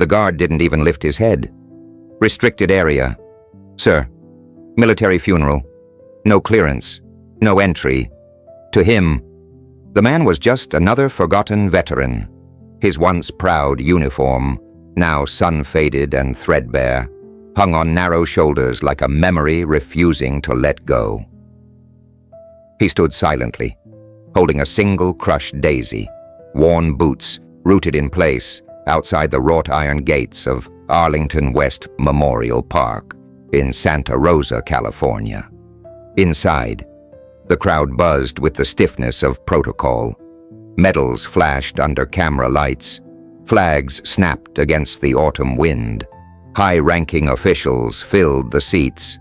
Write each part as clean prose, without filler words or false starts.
The guard didn't even lift his head. "Restricted area. Sir, military funeral. No clearance. No entry." To him, the man was just another forgotten veteran. His once proud uniform, now sun-faded and threadbare, hung on narrow shoulders like a memory refusing to let go. He stood silently, holding a single crushed daisy, worn boots rooted in place outside the wrought iron gates of Arlington West Memorial Park in Santa Rosa, California. Inside, the crowd buzzed with the stiffness of protocol. Medals flashed under camera lights. Flags snapped against the autumn wind. High-ranking officials filled the seats.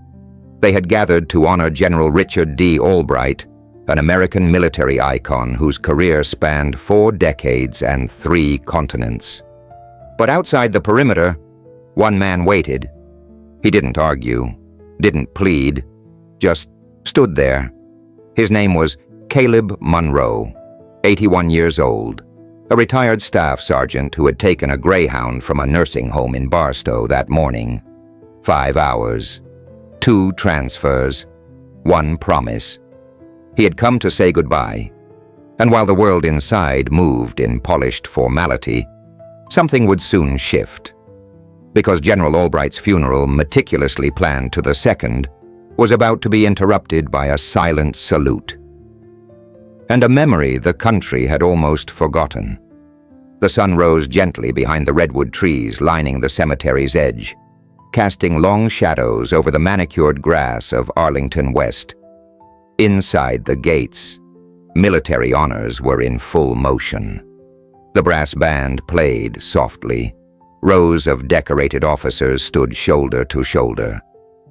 They had gathered to honor General Richard D. Albright, an American military icon whose career spanned 4 decades and 3 continents. But outside the perimeter, one man waited. He didn't argue, didn't plead, just stood there. His name was Caleb Monroe, 81 years old, a retired staff sergeant who had taken a Greyhound from a nursing home in Barstow that morning. 5 hours, 2 transfers, 1 promise. He had come to say goodbye, and while the world inside moved in polished formality, something would soon shift. Because General Albright's funeral, meticulously planned to the second, was about to be interrupted by a silent salute. And a memory the country had almost forgotten. The sun rose gently behind the redwood trees lining the cemetery's edge, casting long shadows over the manicured grass of Arlington West. Inside the gates, military honors were in full motion. The brass band played softly. Rows of decorated officers stood shoulder to shoulder.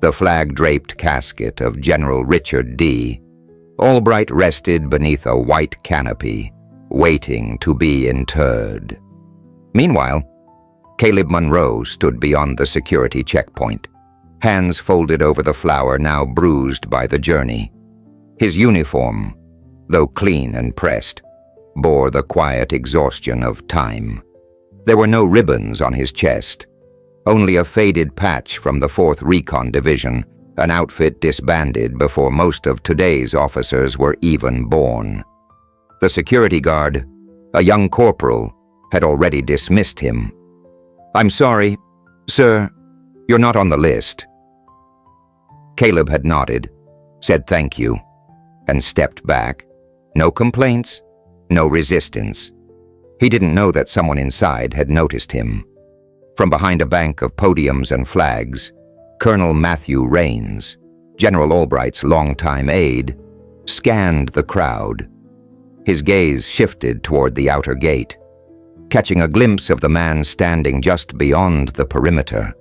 The flag-draped casket of General Richard D. Albright rested beneath a white canopy, waiting to be interred. Meanwhile, Caleb Monroe stood beyond the security checkpoint, hands folded over the flower now bruised by the journey. His uniform, though clean and pressed, bore the quiet exhaustion of time. There were no ribbons on his chest, only a faded patch from the 4th Recon Division, an outfit disbanded before most of today's officers were even born. The security guard, a young corporal, had already dismissed him. "I'm sorry, sir, you're not on the list." Caleb had nodded, said thank you, and stepped back. No complaints, no resistance. He didn't know that someone inside had noticed him. From behind a bank of podiums and flags, Colonel Matthew Raines, General Albright's longtime aide, scanned the crowd. His gaze shifted toward the outer gate, catching a glimpse of the man standing just beyond the perimeter.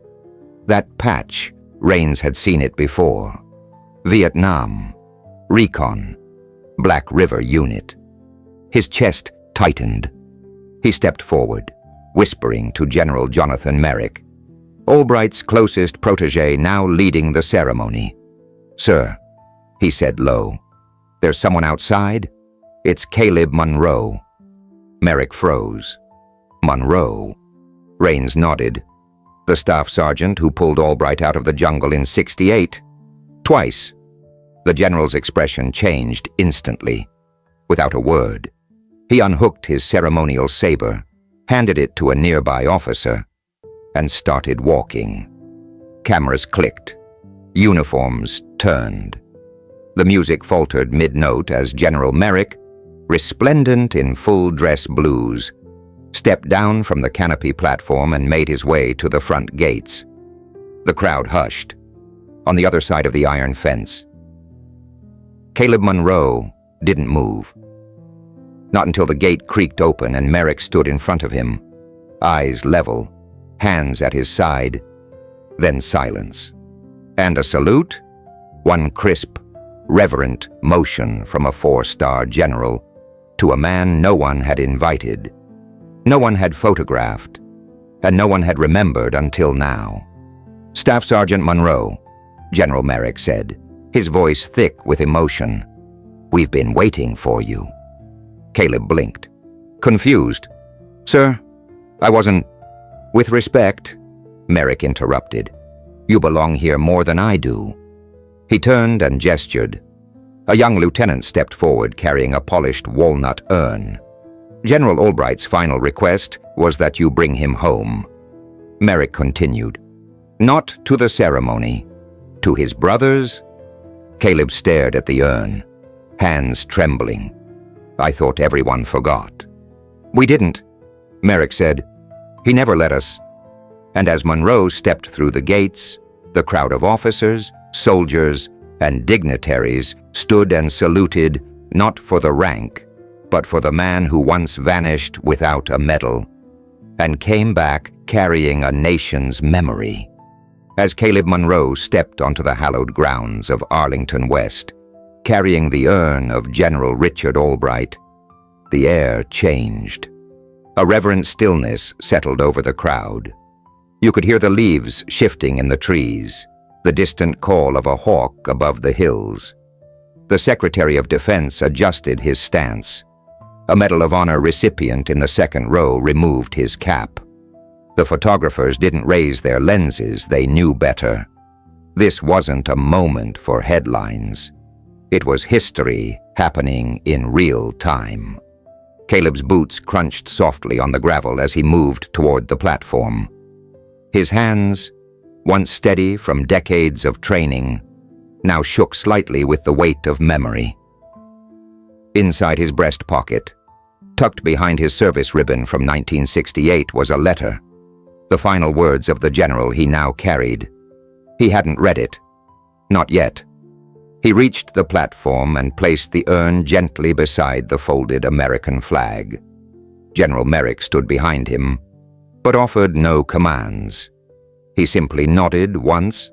That patch, Raines had seen it before. Vietnam, Recon, Black River Unit. His chest tightened. He stepped forward, whispering to General Jonathan Merrick, Albright's closest protege now leading the ceremony. "Sir," he said low, "there's someone outside? It's Caleb Monroe." Merrick froze. "Monroe?" Raines nodded. "The staff sergeant who pulled Albright out of the jungle in '68. Twice." The general's expression changed instantly. Without a word, he unhooked his ceremonial saber, handed it to a nearby officer, and started walking. Cameras clicked. Uniforms turned. The music faltered mid-note as General Merrick, resplendent in full-dress blues, stepped down from the canopy platform and made his way to the front gates. The crowd hushed. On the other side of the iron fence, Caleb Monroe didn't move. Not until the gate creaked open and Merrick stood in front of him, eyes level, hands at his side, then silence. And a salute, one crisp, reverent motion from a 4-star general to a man no one had invited, no one had photographed, and no one had remembered until now. "Staff Sergeant Monroe," General Merrick said, his voice thick with emotion, "we've been waiting for you." Caleb blinked, confused. "Sir, I wasn't..." "With respect," Merrick interrupted, "you belong here more than I do." He turned and gestured. A young lieutenant stepped forward carrying a polished walnut urn. "General Albright's final request was that you bring him home." Merrick continued, "Not to the ceremony. To his brothers?" Caleb stared at the urn, hands trembling. "I thought everyone forgot." "We didn't," Merrick said. "He never let us." And as Monroe stepped through the gates, the crowd of officers, soldiers, and dignitaries stood and saluted not for the rank, but for the man who once vanished without a medal and came back carrying a nation's memory. As Caleb Monroe stepped onto the hallowed grounds of Arlington West, carrying the urn of General Richard Albright, the air changed. A reverent stillness settled over the crowd. You could hear the leaves shifting in the trees, the distant call of a hawk above the hills. The Secretary of Defense adjusted his stance. A Medal of Honor recipient in the second row removed his cap. The photographers didn't raise their lenses, they knew better. This wasn't a moment for headlines. It was history happening in real time. Caleb's boots crunched softly on the gravel as he moved toward the platform. His hands, once steady from decades of training, now shook slightly with the weight of memory. Inside his breast pocket, tucked behind his service ribbon from 1968, was a letter, the final words of the general he now carried. He hadn't read it. Not yet. He reached the platform and placed the urn gently beside the folded American flag. General Merrick stood behind him, but offered no commands. He simply nodded once,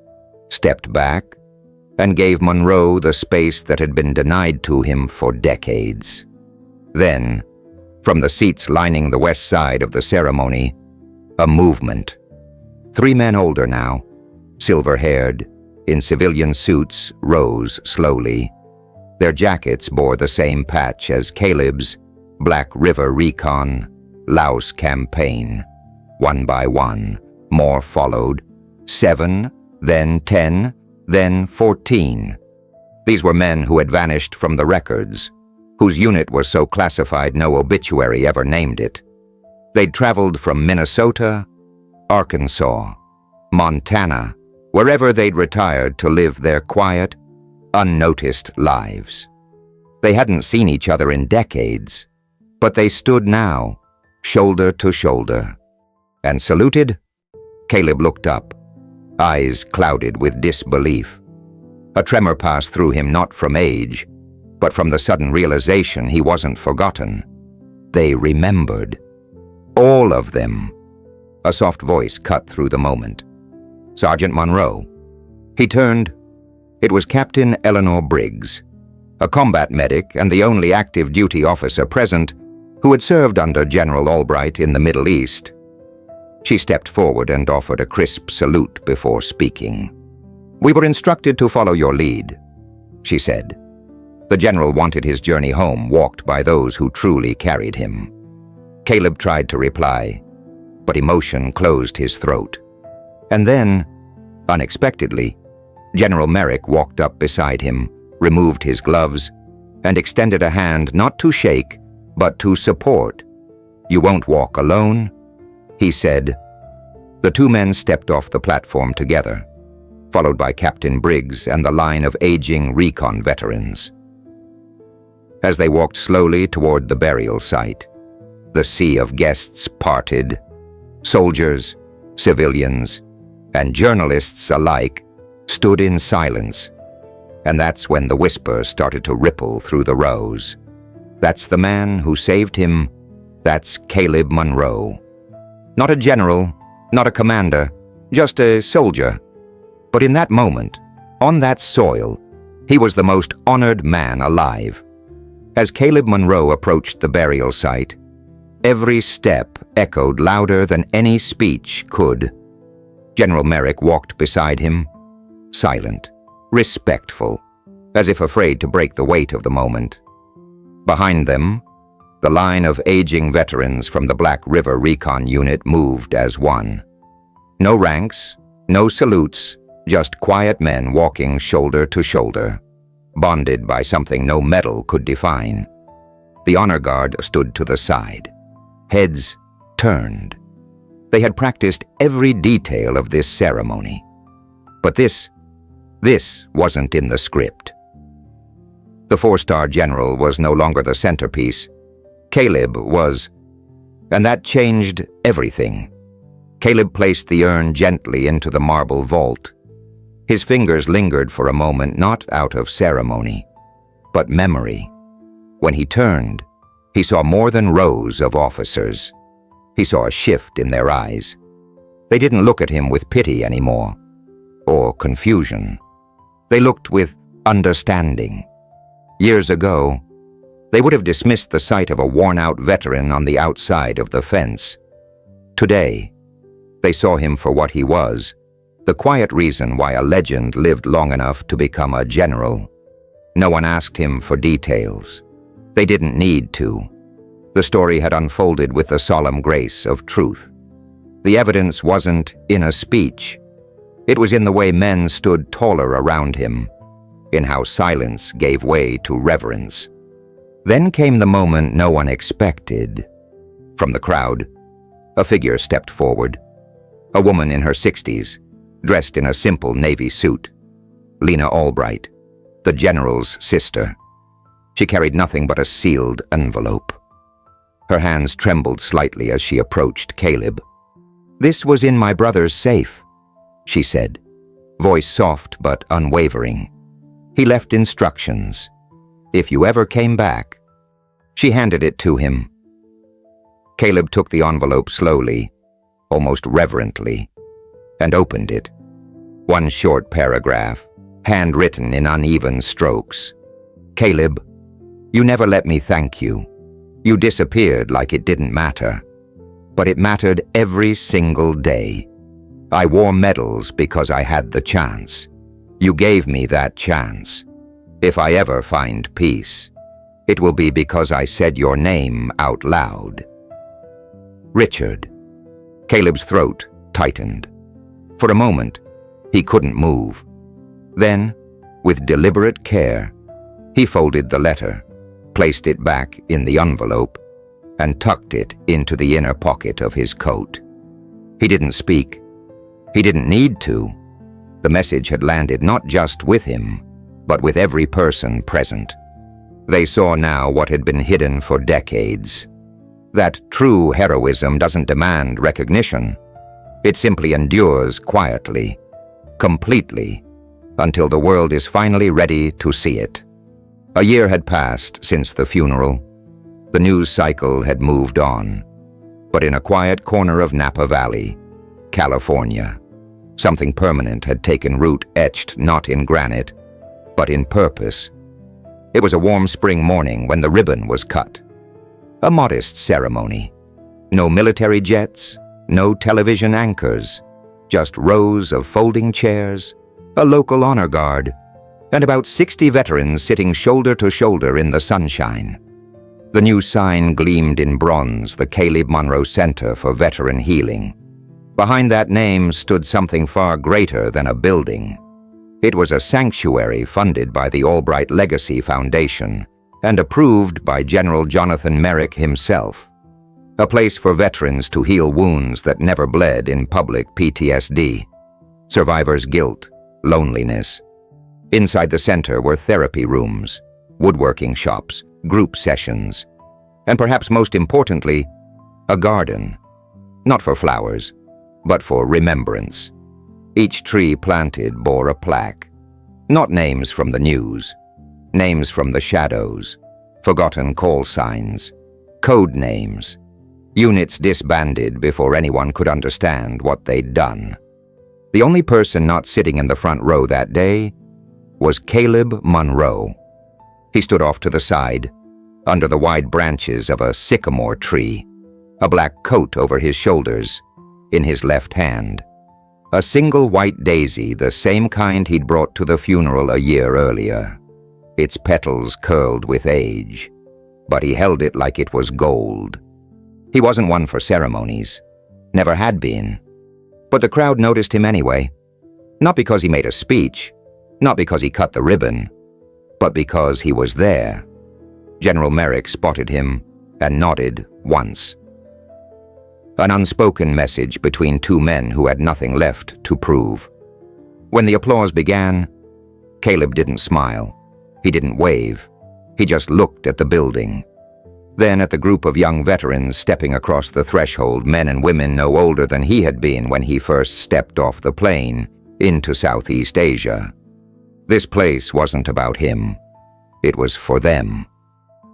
stepped back, and gave Monroe the space that had been denied to him for decades. Then, from the seats lining the west side of the ceremony, a movement. 3 men older now, silver-haired, in civilian suits, rose slowly. Their jackets bore the same patch as Caleb's Black River Recon, Laos campaign. One by one, more followed. 7, then 10, then 14. These were men who had vanished from the records, whose unit was so classified no obituary ever named it. They'd traveled from Minnesota, Arkansas, Montana, wherever they'd retired to live their quiet, unnoticed lives. They hadn't seen each other in decades, but they stood now, shoulder to shoulder, and saluted. Caleb looked up, eyes clouded with disbelief. A tremor passed through him, not from age, but from the sudden realization he wasn't forgotten. They remembered. All of them. A soft voice cut through the moment. "Sergeant Monroe." He turned. It was Captain Eleanor Briggs, a combat medic and the only active duty officer present who had served under General Albright in the Middle East. She stepped forward and offered a crisp salute before speaking. "We were instructed to follow your lead," she said. The general wanted his journey home walked by those who truly carried him. Caleb tried to reply, but emotion closed his throat. And then, unexpectedly, General Merrick walked up beside him, removed his gloves, and extended a hand not to shake, but to support. "You won't walk alone," he said. The 2 men stepped off the platform together, followed by Captain Briggs and the line of aging recon veterans. As they walked slowly toward the burial site, the sea of guests parted. Soldiers, civilians, and journalists alike stood in silence. And that's when the whisper started to ripple through the rows. "That's the man who saved him. That's Caleb Monroe." Not a general, not a commander, just a soldier. But in that moment, on that soil, he was the most honored man alive. As Caleb Monroe approached the burial site, every step echoed louder than any speech could. General Merrick walked beside him, silent, respectful, as if afraid to break the weight of the moment. Behind them, The line of aging veterans from the Black River Recon Unit moved as one. No ranks, no salutes, just quiet men walking shoulder to shoulder, bonded by something no metal could define. The honor guard stood to the side. Heads turned. They had practiced every detail of this ceremony. But this wasn't in the script. The four-star general was no longer the centerpiece. Caleb was, and that changed everything. Caleb placed the urn gently into the marble vault. His fingers lingered for a moment, not out of ceremony, but memory. When he turned, he saw more than rows of officers. He saw a shift in their eyes. They didn't look at him with pity anymore, or confusion. They looked with understanding. Years ago, they would have dismissed the sight of a worn-out veteran on the outside of the fence. Today, they saw him for what he was, the quiet reason why a legend lived long enough to become a general. No one asked him for details. They didn't need to. The story had unfolded with the solemn grace of truth. The evidence wasn't in a speech. It was in the way men stood taller around him, in how silence gave way to reverence. Then came the moment no one expected. From the crowd, a figure stepped forward. A woman in her 60s, dressed in a simple navy suit. Lena Albright, the general's sister. She carried nothing but a sealed envelope. Her hands trembled slightly as she approached Caleb. "This was in my brother's safe," she said, voice soft but unwavering. "He left instructions. If you ever came back." She handed it to him. Caleb took the envelope slowly, almost reverently, and opened it. One short paragraph, handwritten in uneven strokes. "Caleb, you never let me thank you. You disappeared like it didn't matter. But it mattered every single day. I wore medals because I had the chance. You gave me that chance. If I ever find peace, it will be because I said your name out loud." Richard. Caleb's throat tightened. For a moment, he couldn't move. Then, with deliberate care, he folded the letter, placed it back in the envelope, and tucked it into the inner pocket of his coat. He didn't speak. He didn't need to. The message had landed not just with him, but with every person present. They saw now what had been hidden for decades. That true heroism doesn't demand recognition. It simply endures quietly, completely, until the world is finally ready to see it. A year had passed since the funeral. The news cycle had moved on. But in a quiet corner of Napa Valley, California, something permanent had taken root, etched not in granite, but in purpose. It was a warm spring morning when the ribbon was cut. A modest ceremony. No military jets, no television anchors, just rows of folding chairs, a local honor guard, and about 60 veterans sitting shoulder to shoulder in the sunshine. The new sign gleamed in bronze, the Caleb Monroe Center for Veteran Healing. Behind that name stood something far greater than a building. It was a sanctuary funded by the Albright Legacy Foundation and approved by General Jonathan Merrick himself. A place for veterans to heal wounds that never bled in public PTSD, survivors' guilt, loneliness. Inside the center were therapy rooms, woodworking shops, group sessions, and perhaps most importantly, a garden. Not for flowers, but for remembrance. Each tree planted bore a plaque. Not names from the news, names from the shadows, forgotten call signs, code names, units disbanded before anyone could understand what they'd done. The only person not sitting in the front row that day was Caleb Monroe. He stood off to the side, under the wide branches of a sycamore tree, a black coat over his shoulders, in his left hand. A single white daisy, the same kind he'd brought to the funeral a year earlier, its petals curled with age. but he held it like it was gold. He wasn't one for ceremonies. Never had been. But the crowd noticed him anyway. Not because he made a speech, not because he cut the ribbon, but because he was there. General Merrick spotted him and nodded once. An unspoken message between two men who had nothing left to prove. When the applause began, Caleb didn't smile. He didn't wave. He just looked at the building. Then at the group of young veterans stepping across the threshold, men and women no older than he had been when he first stepped off the plane into Southeast Asia. This place wasn't about him. It was for them.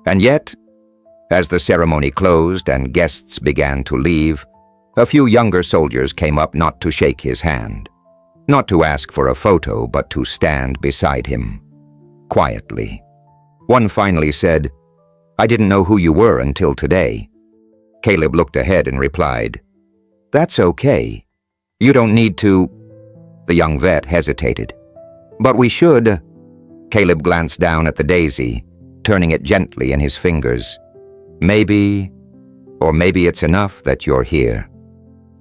And yet, as the ceremony closed and guests began to leave, a few younger soldiers came up not to shake his hand, not to ask for a photo, but to stand beside him, quietly. One finally said, "I didn't know who you were until today." Caleb looked ahead and replied, "That's okay. You don't need to." The young vet hesitated. "But we should." Caleb glanced down at the daisy, turning it gently in his fingers. "Maybe, or maybe it's enough that you're here."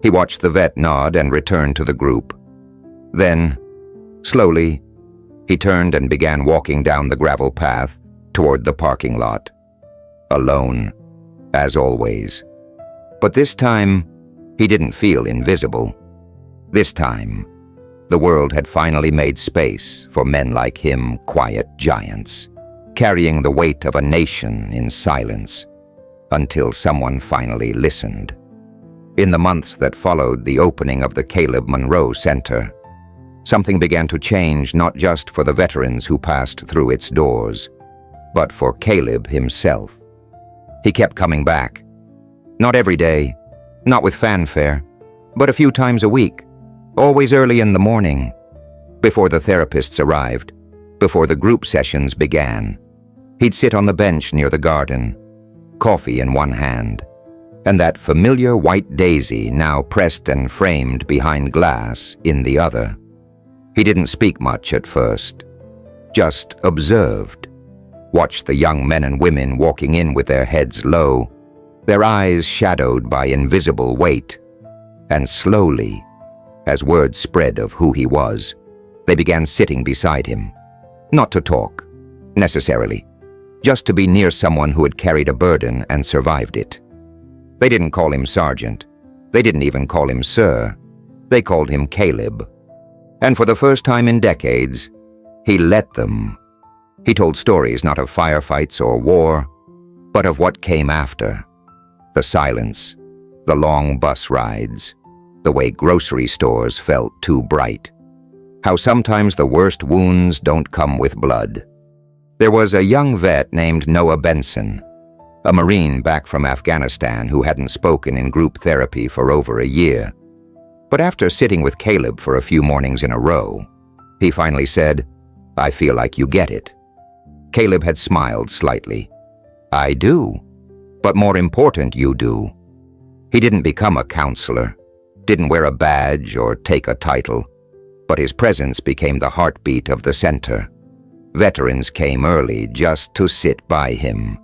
He watched the vet nod and return to the group. Then, slowly, he turned and began walking down the gravel path toward the parking lot. Alone, as always. But this time, he didn't feel invisible. This time, the world had finally made space for men like him, quiet giants, carrying the weight of a nation in silence, until someone finally listened. In the months that followed the opening of the Caleb Monroe Center, something began to change, not just for the veterans who passed through its doors, but for Caleb himself. He kept coming back. Not every day, not with fanfare, but a few times a week, always early in the morning, before the therapists arrived, before the group sessions began. He'd sit on the bench near the garden, coffee in one hand, and that familiar white daisy now pressed and framed behind glass in the other. He didn't speak much at first, just observed. Watched the young men and women walking in with their heads low, their eyes shadowed by invisible weight. And slowly, as word spread of who he was, they began sitting beside him. Not to talk, necessarily, just to be near someone who had carried a burden and survived it. They didn't call him Sergeant. They didn't even call him Sir. They called him Caleb. And for the first time in decades, he let them. He told stories not of firefights or war, but of what came after. The silence, the long bus rides, the way grocery stores felt too bright. How sometimes the worst wounds don't come with blood. There was a young vet named Noah Benson, a Marine back from Afghanistan who hadn't spoken in group therapy for over a year. But after sitting with Caleb for a few mornings in a row, he finally said, "I feel like you get it." Caleb had smiled slightly. "I do. But more important, you do." He didn't become a counselor, didn't wear a badge or take a title, but his presence became the heartbeat of the center. Veterans came early just to sit by him.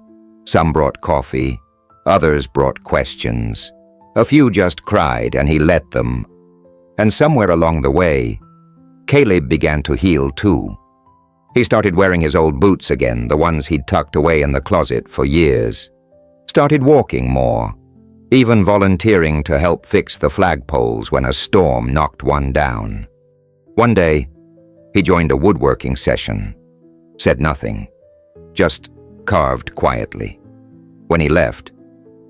Some brought coffee, others brought questions. A few just cried and he let them. And somewhere along the way, Caleb began to heal too. He started wearing his old boots again, the ones he'd tucked away in the closet for years. Started walking more, even volunteering to help fix the flagpoles when a storm knocked one down. One day, he joined a woodworking session, said nothing, just carved quietly. When he left,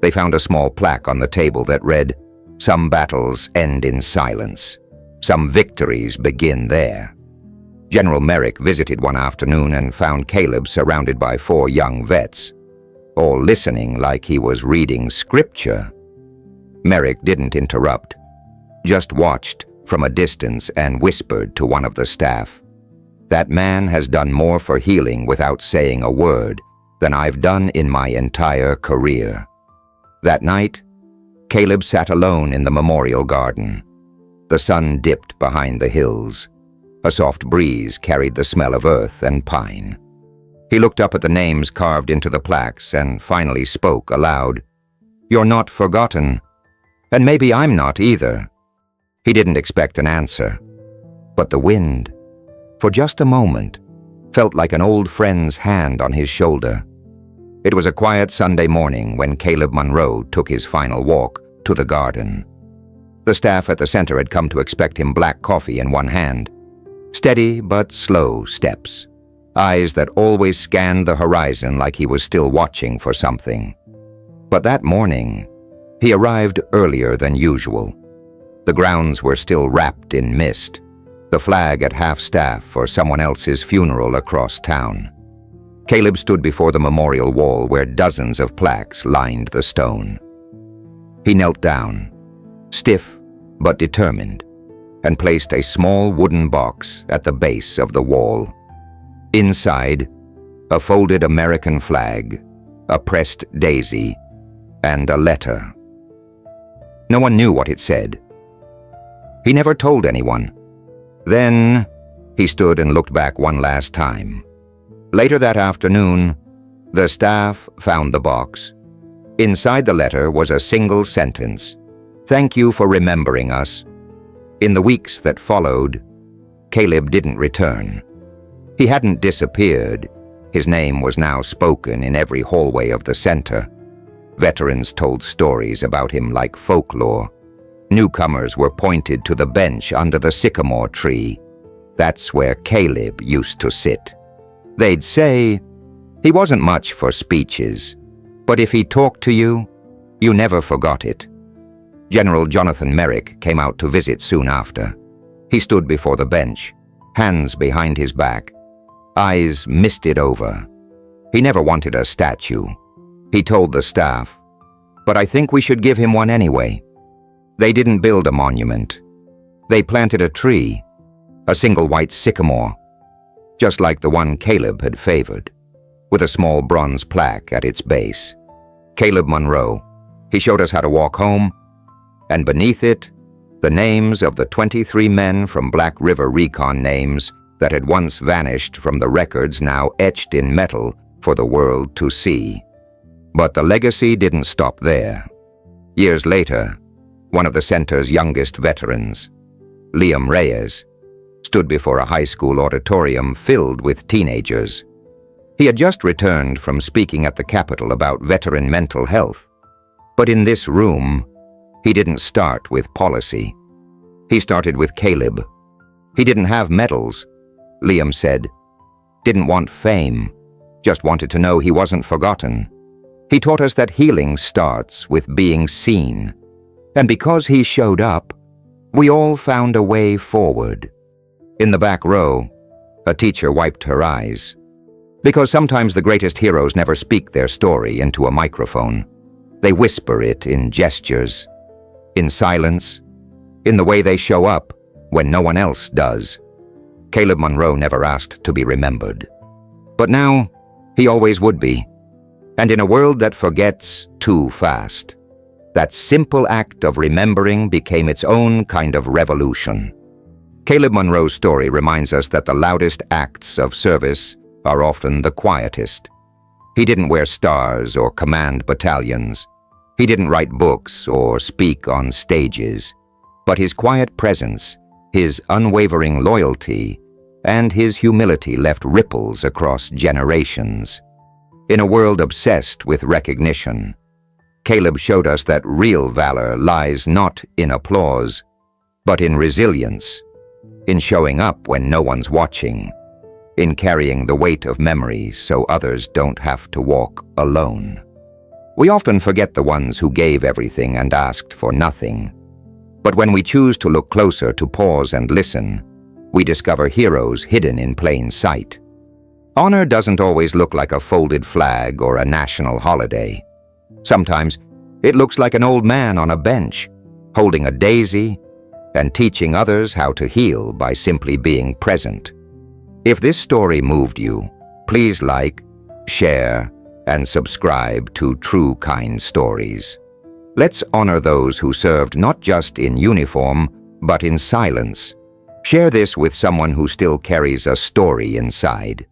they found a small plaque on the table that read, "Some battles end in silence. Some victories begin there." General Merrick visited one afternoon and found Caleb surrounded by 4 young vets, all listening like he was reading scripture. Merrick didn't interrupt, just watched from a distance and whispered to one of the staff, "That man has done more for healing without saying a word than I've done in my entire career." That night, Caleb sat alone in the memorial garden. The sun dipped behind the hills. A soft breeze carried the smell of earth and pine. He looked up at the names carved into the plaques and finally spoke aloud. "You're not forgotten. And maybe I'm not either." He didn't expect an answer. But the wind, for just a moment, felt like an old friend's hand on his shoulder. It was a quiet Sunday morning when Caleb Monroe took his final walk to the garden. The staff at the center had come to expect him, black coffee in one hand. Steady but slow steps, eyes that always scanned the horizon like he was still watching for something. But that morning, he arrived earlier than usual. The grounds were still wrapped in mist, the flag at half-staff for someone else's funeral across town. Caleb stood before the memorial wall where dozens of plaques lined the stone. He knelt down, stiff but determined, and placed a small wooden box at the base of the wall. Inside, a folded American flag, a pressed daisy, and a letter. No one knew what it said. He never told anyone. Then, he stood and looked back one last time. Later that afternoon, the staff found the box. Inside the letter was a single sentence: "Thank you for remembering us." In the weeks that followed, Caleb didn't return. He hadn't disappeared. His name was now spoken in every hallway of the center. Veterans told stories about him like folklore. Newcomers were pointed to the bench under the sycamore tree. That's where Caleb used to sit. They'd say, he wasn't much for speeches, but if he talked to you, you never forgot it. General Jonathan Merrick came out to visit soon after. He stood before the bench, hands behind his back, eyes misted over. He never wanted a statue. He told the staff, "But I think we should give him one anyway." They didn't build a monument. They planted a tree, a single white sycamore, just like the one Caleb had favored, with a small bronze plaque at its base. Caleb Monroe. He showed us how to walk home, and beneath it, the names of the 23 men from Black River Recon names that had once vanished from the records now etched in metal for the world to see. But the legacy didn't stop there. Years later, one of the center's youngest veterans, Liam Reyes, stood before a high school auditorium filled with teenagers. He had just returned from speaking at the Capitol about veteran mental health. But in this room, he didn't start with policy. He started with Caleb. He didn't have medals, Liam said. Didn't want fame, just wanted to know he wasn't forgotten. He taught us that healing starts with being seen. And because he showed up, we all found a way forward. In the back row, a teacher wiped her eyes. Because sometimes the greatest heroes never speak their story into a microphone. They whisper it in gestures, in silence, in the way they show up when no one else does. Caleb Monroe never asked to be remembered. But now, he always would be. And in a world that forgets too fast, that simple act of remembering became its own kind of revolution. Caleb Monroe's story reminds us that the loudest acts of service are often the quietest. He didn't wear stars or command battalions. He didn't write books or speak on stages. But his quiet presence, his unwavering loyalty, and his humility left ripples across generations. In a world obsessed with recognition, Caleb showed us that real valor lies not in applause, but in resilience, in showing up when no one's watching, in carrying the weight of memory so others don't have to walk alone. We often forget the ones who gave everything and asked for nothing. But when we choose to look closer, to pause and listen, we discover heroes hidden in plain sight. Honor doesn't always look like a folded flag or a national holiday. Sometimes it looks like an old man on a bench, holding a daisy and teaching others how to heal by simply being present. If this story moved you, please like, share, and subscribe to TrueKind Stories. Let's honor those who served not just in uniform, but in silence. Share this with someone who still carries a story inside.